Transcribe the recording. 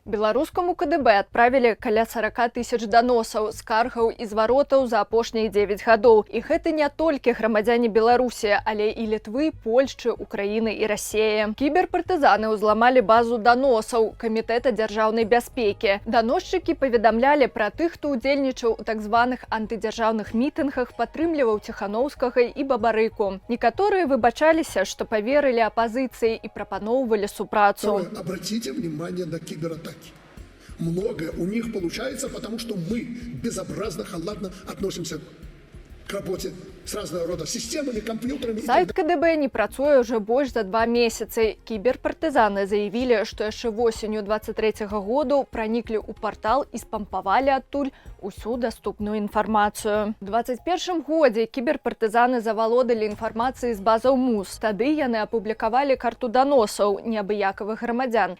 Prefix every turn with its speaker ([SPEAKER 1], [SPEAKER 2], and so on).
[SPEAKER 1] Беларускаму КДБ адправілі каля 40 тысяч даносаў, скаргаў і зваротаў за апошнія 9 гадоў. І гэта не толькі грамадзяне Беларусі, але і Літвы, Польшчы, Украіны і Расіі. Кіберпартызаны ўзламалі базу даносаў Камітэта дзяржаўнай бяспекі. Даносчыкі паведамлялі пра тых, хто ўдзельнічаў у так званых антыдзяржаўных мітынгах, падтрымліваў Ціханаўскага і Бабарыку. Некаторыя выбачаліся, што паверылі апазіцыі і прапаноўвалі супрацу.
[SPEAKER 2] Обратите внимание на кибератаки. Многое у них получается, потому что мы безобразно, халатно относимся к работе с разного рода системами, компьютерами.
[SPEAKER 1] Сайт КДБ не працуе ўжо больш за 2 месяцы. Кіберпартызаны заявілі, што яшчэ восенню 23-го году праніклі ў партал і спампавалі адтуль усю даступную інфармацыю. У 21-м годзе кіберпартызаны завалодалі інфармацыяй з базаў МУС. Тады яны апублікавалі карту даносаў неабыякавых грамадзян.